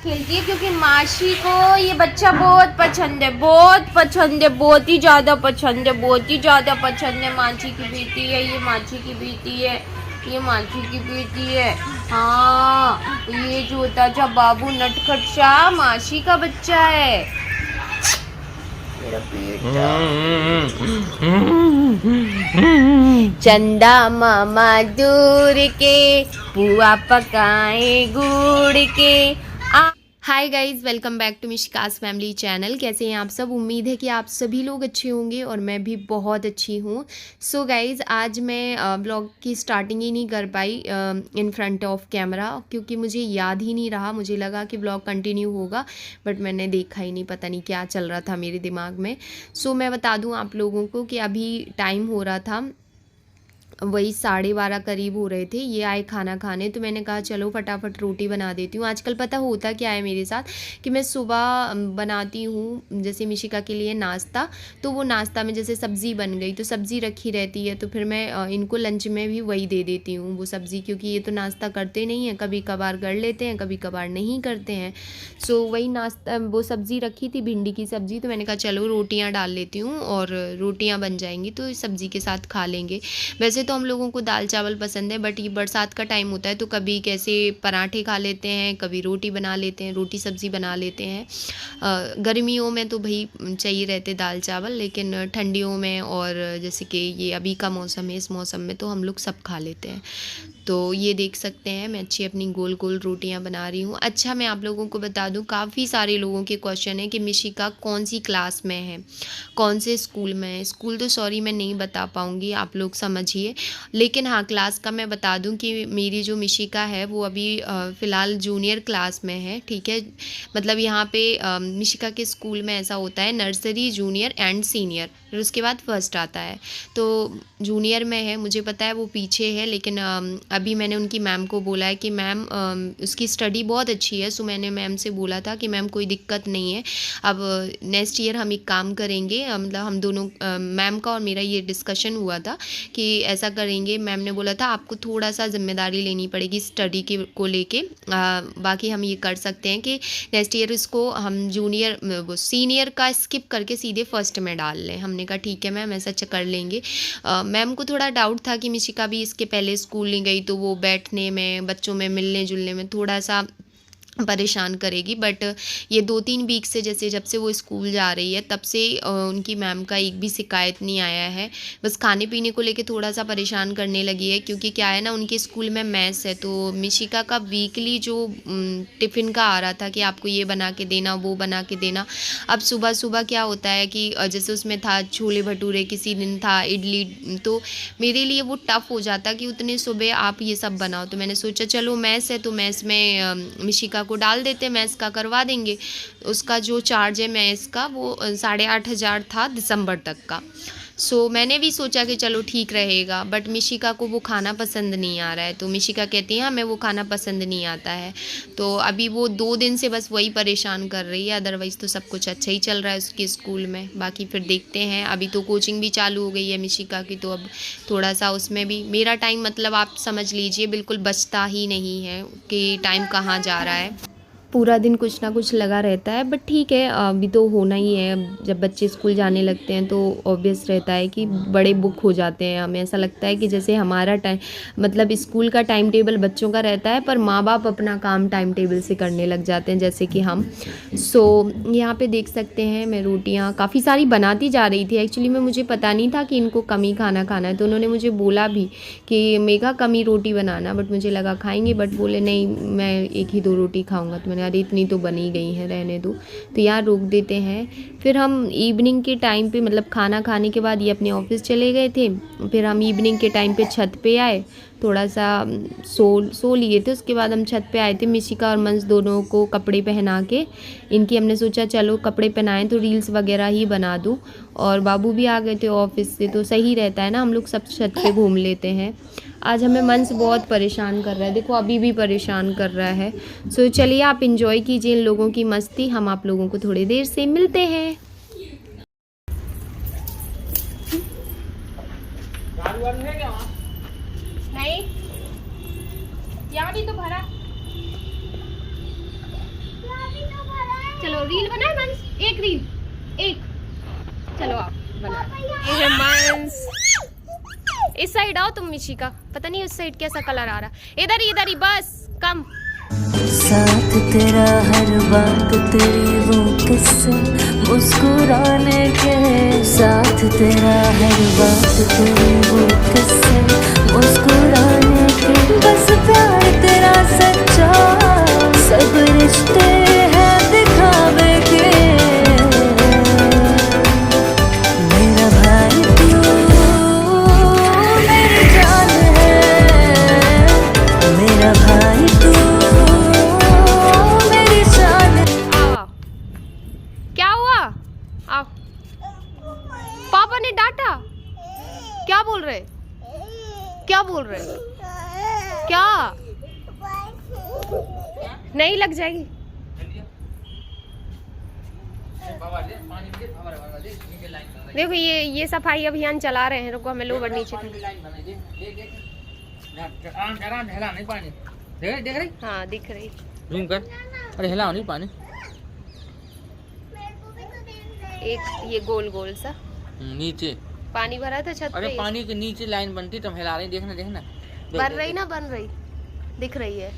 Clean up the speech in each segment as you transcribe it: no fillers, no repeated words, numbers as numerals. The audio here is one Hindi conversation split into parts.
खेलती है क्योंकि मासी को ये बच्चा बहुत पसंद है, बहुत पसंद है, बहुत ही ज़्यादा पसंद है, बहुत ही ज़्यादा पसंद है। मासी की बेटी है ये, मासी की बेटी है ये, मासी की बेटी है। हाँ, ये छोटा सा बाबू नटखट सा मासी का बच्चा है। मेरा बेटा चंदा मामा दूर के, पुआ पकाए गुड़ के। Hi guys, welcome back to Mishika's family channel. कैसे हैं आप सब? उम्मीद है कि आप सभी लोग अच्छे होंगे और मैं भी बहुत अच्छी हूँ। सो गाइज़, आज मैं ब्लॉग की स्टार्टिंग ही नहीं कर पाई इन फ्रंट ऑफ कैमरा, क्योंकि मुझे याद ही नहीं रहा। मुझे लगा कि ब्लॉग कंटिन्यू होगा, बट मैंने देखा ही नहीं, पता नहीं क्या चल रहा था मेरे दिमाग में। सो मैं बता दूँ आप लोगों को कि अभी टाइम हो रहा था वही 12:30 करीब हो रहे थे। ये आए खाना खाने, तो मैंने कहा चलो फटाफट रोटी बना देती हूँ। आजकल पता होता क्या है मेरे साथ कि मैं सुबह बनाती हूँ जैसे मिशिका के लिए नाश्ता, तो वो नाश्ता में जैसे सब्ज़ी बन गई तो सब्ज़ी रखी रहती है, तो फिर मैं इनको लंच में भी वही दे देती हूँ वो सब्ज़ी, क्योंकि ये तो नाश्ता करते नहीं हैं, कभी कभार कर लेते हैं, कभी कभार नहीं करते हैं। सो वही नाश्ता, वो सब्ज़ी रखी थी भिंडी की सब्ज़ी, तो मैंने कहा चलो रोटियाँ डाल लेती हूँ और रोटियाँ बन जाएंगी तो सब्ज़ी के साथ खा लेंगे। वैसे तो हम लोगों को दाल चावल पसंद है, बट ये बरसात का टाइम होता है तो कभी कैसे पराठे खा लेते हैं, कभी रोटी बना लेते हैं, रोटी सब्ज़ी बना लेते हैं। गर्मियों में तो भाई चाहिए रहते दाल चावल, लेकिन ठंडियों में और जैसे कि ये अभी का मौसम है, इस मौसम में तो हम लोग सब खा लेते हैं। तो ये देख सकते हैं मैं अच्छी अपनी गोल गोल रोटियां बना रही हूँ। अच्छा, मैं आप लोगों को बता दूँ, काफ़ी सारे लोगों के क्वेश्चन है कि मिशिका कौन सी क्लास में है, कौन से स्कूल में है। स्कूल तो सॉरी मैं नहीं बता पाऊँगी, आप लोग समझिए, लेकिन हाँ क्लास का मैं बता दूँ कि मेरी जो मिशिका है वो अभी फ़िलहाल जूनियर क्लास में है। ठीक है, मतलब यहाँ पे मिशिका के स्कूल में ऐसा होता है नर्सरी, जूनियर एंड सीनियर, फिर उसके बाद फर्स्ट आता है। तो जूनियर में है, मुझे पता है वो पीछे है, लेकिन अभी मैंने उनकी मैम को बोला है कि मैम उसकी स्टडी बहुत अच्छी है। सो मैंने मैम से बोला था कि मैम कोई दिक्कत नहीं है, अब नेक्स्ट ईयर हम एक काम करेंगे, मतलब हम दोनों मैम का और मेरा ये डिस्कशन हुआ था कि ऐसा करेंगे। मैम ने बोला था आपको थोड़ा सा जिम्मेदारी लेनी पड़ेगी स्टडी के को लेके, बाकी हम ये कर सकते हैं कि नेक्स्ट ईयर इसको हम जूनियर वो सीनियर का स्किप करके सीधे फर्स्ट में डाल लें। हमने कहा ठीक है मैम, ऐसा कर लेंगे। मैम को थोड़ा डाउट था कि मिशिका भी इसके पहले स्कूल नहीं गई, तो वो बैठने में, बच्चों में मिलने जुलने में थोड़ा सा परेशान करेगी, बट ये 2-3 वीक से, जैसे जब से वो स्कूल जा रही है तब से उनकी मैम का एक भी शिकायत नहीं आया है। बस खाने पीने को लेके थोड़ा सा परेशान करने लगी है, क्योंकि क्या है ना, उनके स्कूल में मैस है, तो मिशिका का वीकली जो टिफ़िन का आ रहा था कि आपको ये बना के देना, वो बना के देना। अब सुबह सुबह क्या होता है कि जैसे उसमें था छोले भटूरे, किसी दिन था इडली, तो मेरे लिए वो टफ़ हो जाता कि उतने सुबह आप ये सब बनाओ। तो मैंने सोचा चलो मैस है तो मैस में मिशिका को डाल देते, मैस का करवा देंगे। उसका जो चार्ज है मैस का वो 8,500 था दिसंबर तक का। सो मैंने भी सोचा कि चलो ठीक रहेगा, बट मिशिका को वो खाना पसंद नहीं आ रहा है। तो मिशिका कहती है हमें वो खाना पसंद नहीं आता है, तो अभी वो 2 दिन से बस वही परेशान कर रही है। अदरवाइज़ तो सब कुछ अच्छा ही चल रहा है उसके स्कूल में। बाकी फिर देखते हैं, अभी तो कोचिंग भी चालू हो गई है मिशिका की, तो अब थोड़ा सा उसमें भी मेरा टाइम, मतलब आप समझ लीजिए बिल्कुल बचता ही नहीं है कि टाइम कहाँ जा रहा है। पूरा दिन कुछ ना कुछ लगा रहता है, बट ठीक है, अभी तो होना ही है। जब बच्चे स्कूल जाने लगते हैं तो ऑब्वियस रहता है कि बड़े बुक हो जाते हैं। हमें ऐसा लगता है कि जैसे हमारा टाइम, मतलब स्कूल का टाइम टेबल बच्चों का रहता है, पर माँ बाप अपना काम टाइम टेबल से करने लग जाते हैं, जैसे कि हम। सो यहाँ पे देख सकते हैं मैं रोटियाँ काफ़ी सारी बनाती जा रही थी। एक्चुअली में मुझे पता नहीं था कि इनको कम ही खाना खाना है, तो उन्होंने मुझे बोला भी कि मेघा कम ही रोटी बनाना, बट मुझे लगा खाएंगे, बट बोले नहीं मैं 1 ही 2 रोटी खाऊंगा। तो मैंने अरे इतनी तो बनी गई है, रहने दो। तो यहाँ रोक देते हैं। फिर हम इवनिंग के टाइम पे, मतलब खाना खाने के बाद ये अपने ऑफिस चले गए थे। फिर हम इवनिंग के टाइम पे छत पे आए, थोड़ा सा सो लिए थे। उसके बाद हम छत पे आए थे, मिशिका और मंस दोनों को कपड़े पहना के इनकी हमने सोचा चलो कपड़े पहनाएं तो रील्स वगैरह ही बना दूँ। और बाबू भी आ गए थे ऑफिस से, तो सही रहता है ना, हम लोग सब छत पे घूम लेते हैं। आज हमें मंस बहुत परेशान कर रहा है, देखो अभी भी परेशान कर रहा है। सो चलिए आप इंजॉय कीजिए इन लोगों की मस्ती, हम आप लोगों को थोड़ी देर से मिलते हैं। नहीं, यहाँ भी तो भरा। रील बनाए मंस, एक रील, एक, चलो आप बना। ये है मंस, इस साइड आओ तुम मिशिका, पता नहीं उस साइड कैसा कलर आ रहा, इधर ही बस कम। साथ तेरा हर बात तेरी वो किस्से मुस्कुराने के, साथ तेरा हर बात तेरी वो किस्से मुस्कुराने के, बस प्यार तेरा सच्चा, सब रिश्ते हैं दिखावे के, मेरा भाई तू मेरी जान है, मेरा भाई तू मेरी जान। आओ, क्या हुआ? आओ, पापा ने डांटा, क्या बोल रहे, क्या बोल रहे, क्या नहीं लग जाएगी? देखो ये सफाई अभियान चला रहे हैं, रुको हमें लोवर नीचे देख रही? हाँ दिख रही। जूम कर, अरे हिलाओ नहीं पानी। एक ये गोल गोल सा नीचे पानी भरा था छत पे। अरे पानी के नीचे लाइन बनती तुम हिला रही, देखना देखना। बन रही ना, बन रही, दिख रही है।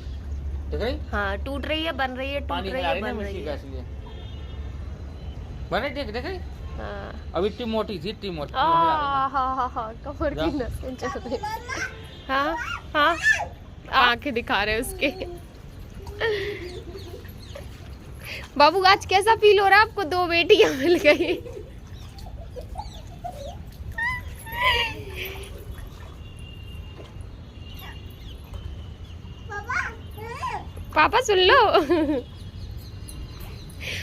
देख रही? हाँ टूट रही है, बन रही है, टूट रही है, बन रही है। बने देख देख रही? हाँ अब इतनी मोटी थी, इतनी मोटी। हाँ कमर की नसें चल रही। हाँ हाँ आंखें दिखा रहे उसके। बाबू आज कैसा फील हो रहा है आपको, 2 बेटियां मिल गई? पापा सुन लो।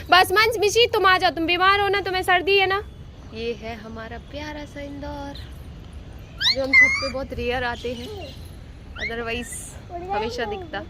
बस मंच मिशी तुम आ जाओ, तुम बीमार हो ना, तुम्हें सर्दी है ना। ये है हमारा प्यारा सा इंदौर, जो हम छत पे बहुत रेयर आते हैं, अदरवाइज हमेशा दिखता।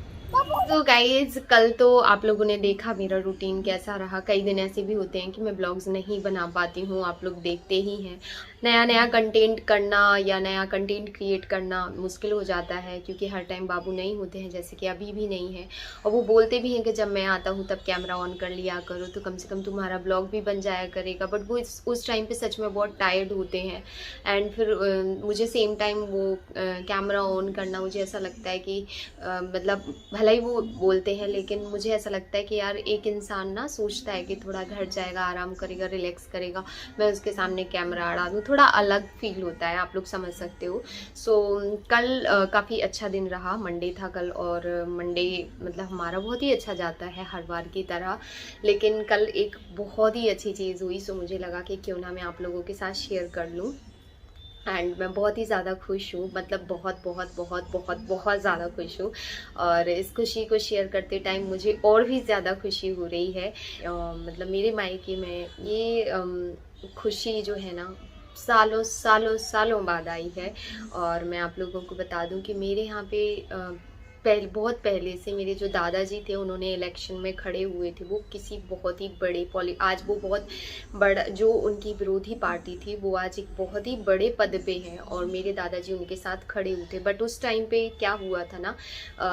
तो गाइज कल तो आप लोगों ने देखा मेरा रूटीन कैसा रहा। कई दिन ऐसे भी होते हैं कि मैं ब्लॉग्स नहीं बना पाती हूँ, आप लोग देखते ही हैं। नया कंटेंट करना या नया कंटेंट क्रिएट करना मुश्किल हो जाता है, क्योंकि हर टाइम बाबू नहीं होते हैं, जैसे कि अभी भी नहीं है। और वो बोलते भी हैं कि जब मैं आता हूँ तब कैमरा ऑन कर लिया करो, तो कम से कम तुम्हारा ब्लॉग भी बन जाया करेगा। बट वो उस टाइम पे सच में बहुत टायर्ड होते हैं। एंड फिर मुझे सेम टाइम वो कैमरा ऑन करना, मुझे ऐसा लगता है कि मतलब भले ही वो बोलते हैं, लेकिन मुझे ऐसा लगता है कि यार एक इंसान ना सोचता है कि थोड़ा घर जाएगा, आराम करेगा, रिलैक्स करेगा, मैं उसके सामने कैमरा अड़ा दूँ, थोड़ा अलग फील होता है, आप लोग समझ सकते हो। सो कल काफ़ी अच्छा दिन रहा, मंडे था कल, और मंडे मतलब हमारा बहुत ही अच्छा जाता है हर बार की तरह। लेकिन कल एक बहुत ही अच्छी चीज़ हुई, सो मुझे लगा कि क्यों ना मैं आप लोगों के साथ शेयर कर लूँ। एंड मैं बहुत ही ज़्यादा खुश हूँ, मतलब बहुत बहुत बहुत बहुत बहुत ज़्यादा खुश हूँ। और इस खुशी को शेयर करते टाइम मुझे और भी ज़्यादा खुशी हो रही है। मतलब मेरे मायके में ये खुशी जो है ना सालों सालों सालों बाद आई है। और मैं आप लोगों को बता दूं कि मेरे यहाँ पे बहुत पहले से मेरे जो दादाजी थे, उन्होंने इलेक्शन में खड़े हुए थे। वो किसी बहुत ही बड़े आज वो बहुत बड़ा, जो उनकी विरोधी पार्टी थी वो आज एक बहुत ही बड़े पद पे हैं, और मेरे दादाजी उनके साथ खड़े हुए थे। बट उस टाइम पे क्या हुआ था ना,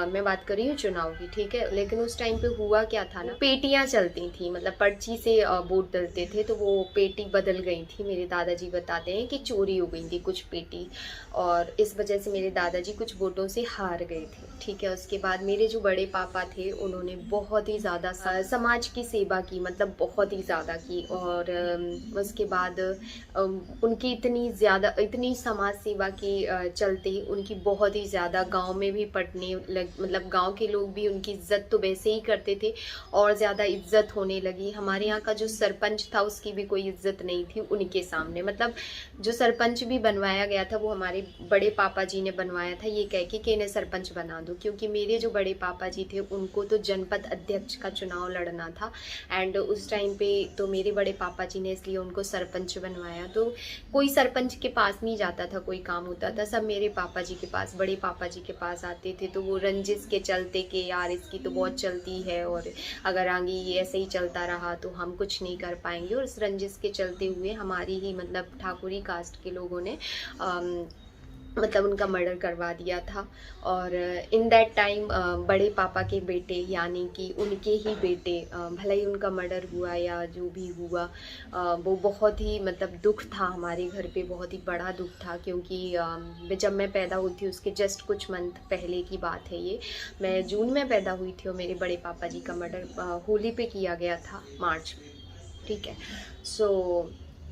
मैं बात कर रही हूँ चुनाव की, ठीक है, लेकिन उस टाइम पे हुआ क्या था ना, पेटियाँ चलती थी, मतलब पर्ची से वोट डलते थे, तो वो पेटी बदल गई थी। मेरे दादाजी बताते हैं कि चोरी हो गई थी कुछ पेटी, और इस वजह से मेरे दादाजी कुछ वोटों से हार गए थे, ठीक है। उसके बाद मेरे जो बड़े पापा थे, उन्होंने बहुत ही ज़्यादा समाज की सेवा की, मतलब बहुत ही ज़्यादा की। और उसके बाद उनकी इतनी समाज सेवा की चलते ही उनकी बहुत ही ज़्यादा गांव में भी पटने मतलब गांव के लोग भी उनकी इज्जत तो वैसे ही करते थे, और ज़्यादा इज्जत होने लगी। हमारे यहाँ का जो सरपंच था उसकी भी कोई इज्जत नहीं थी उनके सामने। मतलब जो सरपंच भी बनवाया गया था वो हमारे बड़े पापा जी ने बनवाया था, ये कह के कि इन्हें सरपंच बना दो, क्योंकि मेरे जो बड़े पापा जी थे उनको तो जनपद अध्यक्ष का चुनाव लड़ना था। एंड उस टाइम पे तो मेरे बड़े पापा जी ने इसलिए उनको सरपंच बनवाया। तो कोई सरपंच के पास नहीं जाता था, कोई काम होता था सब मेरे पापा जी के पास, बड़े पापा जी के पास आते थे। तो वो रंजिश के चलते कि यार इसकी तो बहुत चलती है, और अगर आगे ये ऐसे ही चलता रहा तो हम कुछ नहीं कर पाएंगे। और इस रंजिश के चलते हुए हमारी ही मतलब ठाकुरी कास्ट के लोगों ने मतलब उनका मर्डर करवा दिया था। और इन दैट टाइम बड़े पापा के बेटे यानी कि उनके ही बेटे, भले ही उनका मर्डर हुआ या जो भी हुआ, वो बहुत ही मतलब दुख था हमारे घर पे, बहुत ही बड़ा दुख था। क्योंकि जब मैं पैदा हुई थी उसके जस्ट कुछ मंथ पहले की बात है ये। मैं जून में पैदा हुई थी और मेरे बड़े पापा जी का मर्डर होली पे किया गया था, मार्च में, ठीक है। सो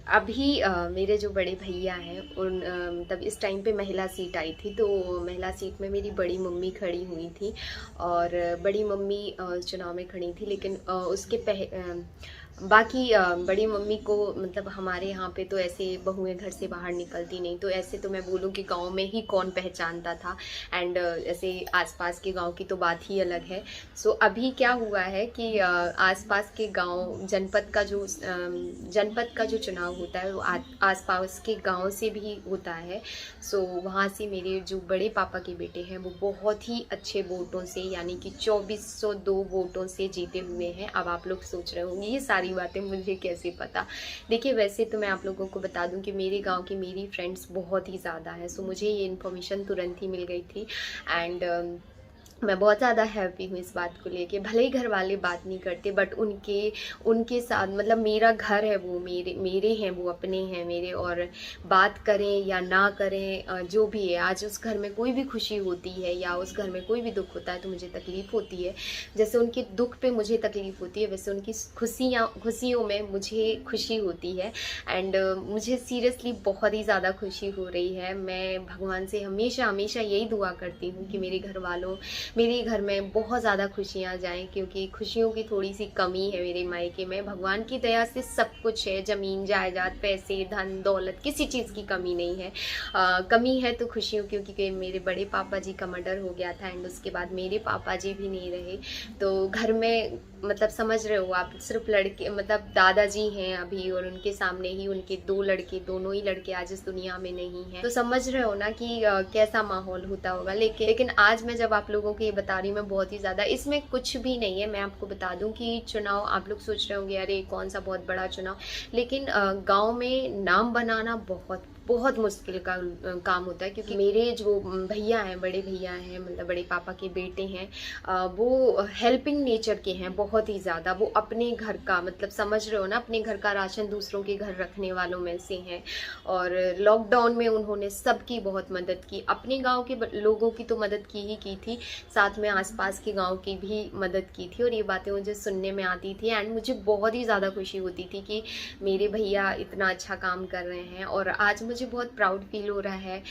अभी मेरे जो बड़े भैया हैं उन तब इस टाइम पे महिला सीट आई थी, तो महिला सीट में मेरी बड़ी मम्मी खड़ी हुई थी। और बड़ी मम्मी चुनाव में खड़ी थी, लेकिन उसके बाकी बड़ी मम्मी को मतलब हमारे यहाँ पे तो ऐसे बहुएं घर से बाहर निकलती नहीं, तो ऐसे तो मैं बोलूँ कि गांव में ही कौन पहचानता था। एंड ऐसे आसपास के गांव की तो बात ही अलग है। सो अभी क्या हुआ है कि आसपास के गांव, जनपद का जो चुनाव होता है वो आसपास के गांव से भी होता है। सो वहाँ से मेरे जो बड़े पापा के बेटे हैं वो बहुत ही अच्छे वोटों से, यानी कि 2402 वोटों से जीते हुए हैं। अब आप लोग सोच रहे होंगे ये सारी बातें मुझे कैसे पता। देखिए, वैसे तो मैं आप लोगों को बता दूं कि मेरे गांव की मेरी फ्रेंड्स बहुत ही ज़्यादा है। सो मुझे ये इन्फॉर्मेशन तुरंत ही मिल गई थी। एंड मैं बहुत ज़्यादा हैप्पी हूँ इस बात को लेके। भले ही घर वाले बात नहीं करते, बट उनके साथ मतलब मेरा घर है वो, मेरे हैं वो, अपने हैं मेरे। और बात करें या ना करें, जो भी है, आज उस घर में कोई भी खुशी होती है या उस घर में कोई भी दुख होता है तो मुझे तकलीफ़ होती है। जैसे उनके दुख पे मुझे तकलीफ़ होती है, वैसे उनकी खुशियों में मुझे खुशी होती है। एंड मुझे सीरियसली बहुत ही ज़्यादा खुशी हो रही है। मैं भगवान से हमेशा हमेशा यही दुआ करती हूँ कि मेरे घर में बहुत ज़्यादा खुशियाँ जाएं, क्योंकि खुशियों की थोड़ी सी कमी है मेरे मायके में। भगवान की दया से सब कुछ है, ज़मीन जायदाद, पैसे, धन दौलत, किसी चीज़ की कमी नहीं है। कमी है तो खुशियों, क्योंकि मेरे बड़े पापा जी का मर्डर हो गया था एंड उसके बाद मेरे पापा जी भी नहीं रहे। तो घर में मतलब समझ रहे हो आप, सिर्फ लड़के, मतलब दादाजी हैं अभी और उनके सामने ही उनके 2 लड़के, दोनों ही लड़के आज इस दुनिया में नहीं हैं। तो समझ रहे हो ना कि कैसा माहौल होता होगा। लेकिन आज मैं जब आप लोगों को ये बता रही हूँ, मैं बहुत ही ज़्यादा, इसमें कुछ भी नहीं है। मैं आपको बता दूं कि चुनाव, आप लोग सोच रहे होंगे अरे कौन सा बहुत बड़ा चुनाव, लेकिन गांव में नाम बनाना बहुत मुश्किल का काम होता है। क्योंकि मेरे जो भैया हैं, बड़े भैया हैं, मतलब बड़े पापा के बेटे हैं, वो हेल्पिंग नेचर के हैं बहुत ही ज़्यादा। वो अपने घर का, मतलब समझ रहे हो ना, अपने घर का राशन दूसरों के घर रखने वालों में से हैं। और लॉकडाउन में उन्होंने सबकी बहुत मदद की, अपने गांव के लोगों की तो मदद की थी, साथ में आसपास के गांव की भी मदद की थी। और ये बातें मुझे सुनने में आती थी एंड मुझे बहुत ही ज़्यादा खुशी होती थी कि मेरे भैया इतना अच्छा काम कर रहे हैं। और आज मुझे बहुत प्राउड फील हो रहा है।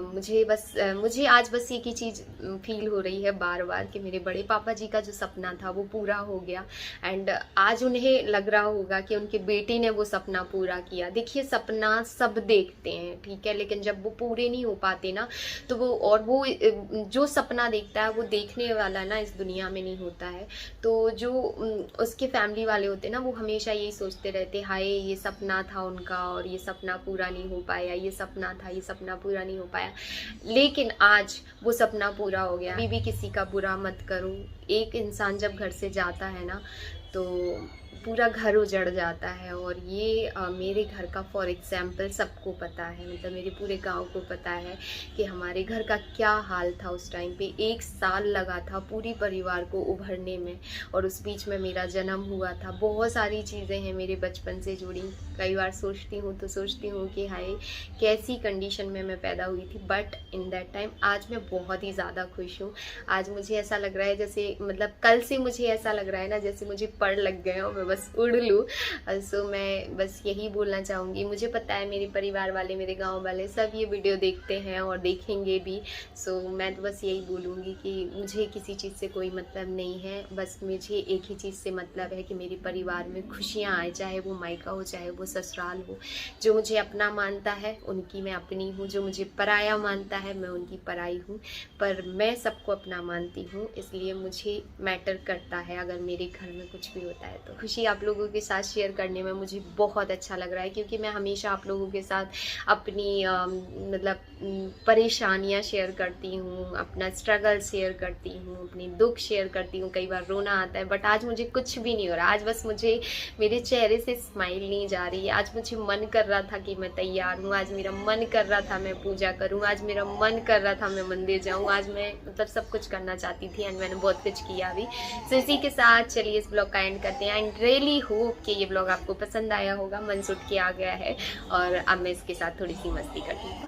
मुझे आज बस एक ही चीज़ फील हो रही है बार बार कि मेरे बड़े पापा जी का जो सपना था वो पूरा हो गया। एंड आज उन्हें लग रहा होगा कि उनके बेटे ने वो सपना पूरा किया। देखिए, सपना सब देखते हैं, ठीक है, लेकिन जब वो पूरे नहीं हो पाते ना, तो वो जो सपना देखता है वो देखने वाला ना इस दुनिया में नहीं होता है। तो जो उसके फैमिली वाले होते हैं ना, वो हमेशा यही सोचते रहते, हाय ये सपना था उनका और ये सपना पूरा नहीं हो पाया, ये सपना था, ये सपना पूरा नहीं हो पाया। लेकिन आज वो सपना पूरा हो गया। अभी भी किसी का बुरा मत करो। एक इंसान जब घर से जाता है ना तो पूरा घर उजड़ जाता है। और ये मेरे घर का फॉर एग्जाम्पल सबको पता है, मतलब मेरे पूरे गांव को पता है कि हमारे घर का क्या हाल था उस टाइम पे। 1 साल लगा था पूरी परिवार को उभरने में, और उस बीच में मेरा जन्म हुआ था। बहुत सारी चीज़ें हैं मेरे बचपन से जुड़ी। कई बार सोचती हूँ कि हाय कैसी कंडीशन में मैं पैदा हुई थी, बट इन दैट टाइम आज मैं बहुत ही ज़्यादा खुश हूँ। आज मुझे ऐसा लग रहा है जैसे, मतलब कल से मुझे ऐसा लग रहा है ना जैसे मुझे पढ़ लग गए हो, मैं बस उड़ लूँ। सो मैं बस यही बोलना चाहूँगी। मुझे पता है मेरे परिवार वाले, मेरे गांव वाले सब ये वीडियो देखते हैं और देखेंगे भी। सो मैं तो बस यही बोलूँगी कि मुझे किसी चीज़ से कोई मतलब नहीं है। बस मुझे एक ही चीज़ से मतलब है कि मेरे परिवार में खुशियाँ आए, चाहे वो मायका हो चाहे वो ससुराल हो। जो मुझे अपना मानता है उनकी मैं अपनी हूँ, जो मुझे पराया मानता है मैं उनकी पराई हूँ। पर मैं सबको अपना मानती हूँ, इसलिए मुझे मुझे मैटर करता है अगर मेरे घर में कुछ भी होता है तो। खुशी आप लोगों के साथ शेयर करने में मुझे बहुत अच्छा लग रहा है, क्योंकि मैं हमेशा आप लोगों के साथ अपनी मतलब परेशानियां शेयर करती हूँ, अपना स्ट्रगल शेयर करती हूँ, अपनी दुख शेयर करती हूँ। कई बार रोना आता है, बट आज मुझे कुछ भी नहीं हो रहा। आज बस मुझे मेरे चेहरे से स्माइल नहीं जा रही है। आज मुझे मन कर रहा था कि मैं तैयार हूँ, आज मेरा मन कर रहा था मैं पूजा करूँ, आज मेरा मन कर रहा था मैं मंदिर जाऊँ, आज मैं मतलब सब कुछ करना चाहती थी एंड मैंने बहुत कुछ किया भी। सो इसी के साथ चलिए इस ब्लॉग का एंड करते हैं। एंड रियली होप कि ये ब्लॉग आपको पसंद आया होगा। मन सुट के आ गया है और अब मैं इसके साथ थोड़ी सी मस्ती करती हूँ।